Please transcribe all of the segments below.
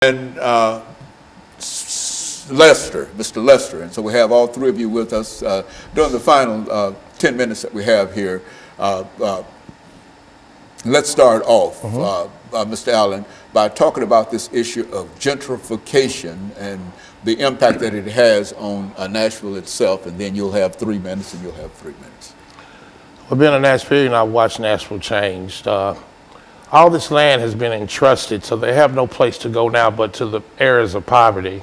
and Lester, Mr. Lester. And so we have all three of you with us during the final 10 minutes that we have here. Let's start off, Mr. Allen, by talking about this issue of gentrification and the impact that it has on Nashville itself, and then you'll have 3 minutes and you'll have 3 minutes. Well, being a Nashvilleian, I've watched Nashville changed. All this land has been entrusted, so they have no place to go now but to the areas of poverty.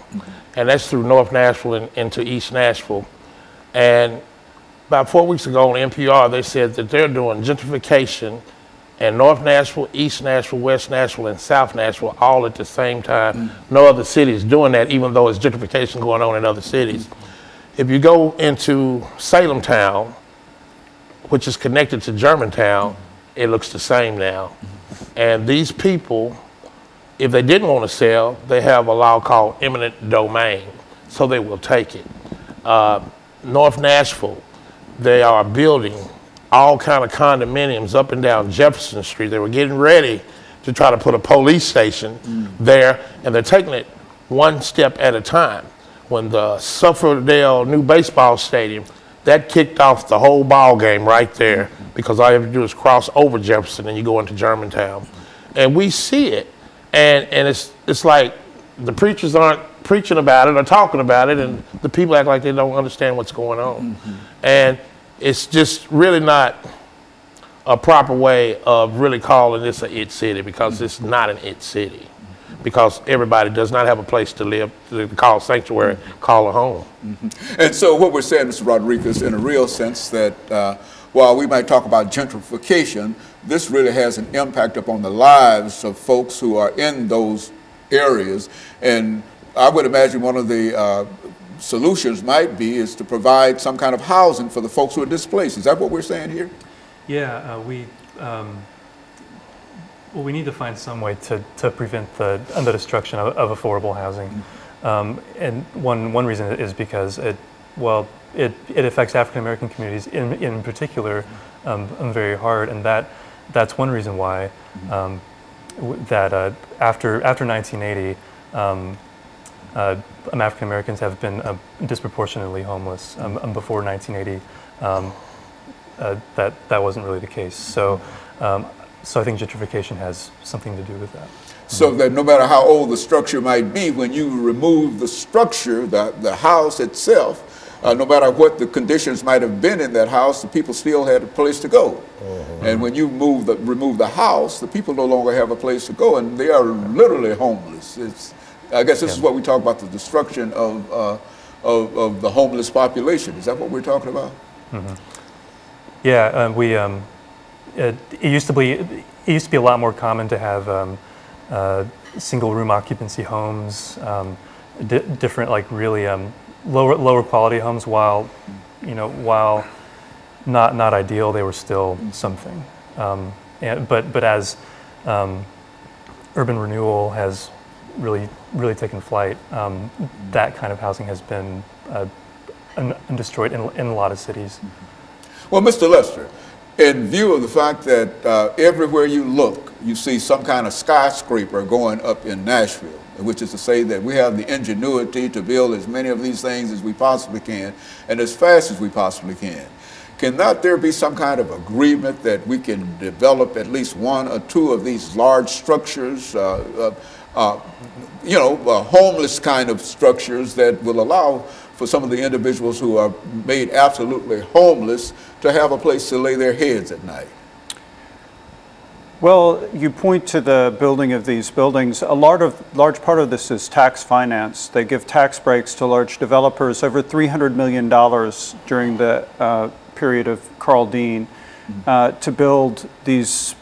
And that's through North Nashville and into East Nashville. And about 4 weeks ago on NPR, they said that they're doing gentrification in North Nashville, East Nashville, West Nashville, and South Nashville all at the same time. No other city is doing that, even though it's gentrification going on in other cities. If you go into Salem Town, which is connected to Germantown, it looks the same now. And these people, if they didn't want to sell, they have a law called eminent domain, so they will take it. North Nashville, they are building all kind of condominiums up and down Jefferson Street. They were getting ready to try to put a police station there, and they're taking it one step at a time. When the Sufferdale new baseball stadium, that kicked off the whole ball game right there, because all you have to do is cross over Jefferson and you go into Germantown. And we see it, and it's like the preachers aren't preaching about it or talking about it, and the people act like they don't understand what's going on. And it's just really not a proper way of really calling this a it city, because it's not an it city. Because everybody does not have a place to live, to call sanctuary, call a home. And so what we're saying, Mr. Rodriguez, in a real sense, that while we might talk about gentrification, this really has an impact upon the lives of folks who are in those areas. And I would imagine one of the solutions might be is to provide some kind of housing for the folks who are displaced. Is that what we're saying here? Yeah, well, we need to find some way to prevent the destruction of affordable housing. And one reason is because it affects African American communities in particular very hard, and that's one reason why after 1980, African Americans have been disproportionately homeless. Before 1980, that wasn't really the case. So I think gentrification has something to do with that. So that no matter how old the structure might be, when you remove the structure, the house itself, no matter what the conditions might have been in that house, the people still had a place to go. And when you remove the house, the people no longer have a place to go, and they are literally homeless. I guess this is what we talk about, the destruction of the homeless population. Is that what we're talking about? Yeah, it used to be a lot more common to have single room occupancy homes, different, like really lower quality homes. While not ideal, they were still something. But as urban renewal has really taken flight, that kind of housing has been destroyed in a lot of cities. Well, Mr. Lester, in view of the fact that everywhere you look, you see some kind of skyscraper going up in Nashville, which is to say that we have the ingenuity to build as many of these things as we possibly can and as fast as we possibly can. Cannot there be some kind of agreement that we can develop at least 1 or 2 of these large structures, homeless kind of structures that will allow for some of the individuals who are made absolutely homeless to have a place to lay their heads at night? Well, you point to the building of these buildings. A large part of this is tax finance. They give tax breaks to large developers, over $300 million during the period of Carl Dean, to build these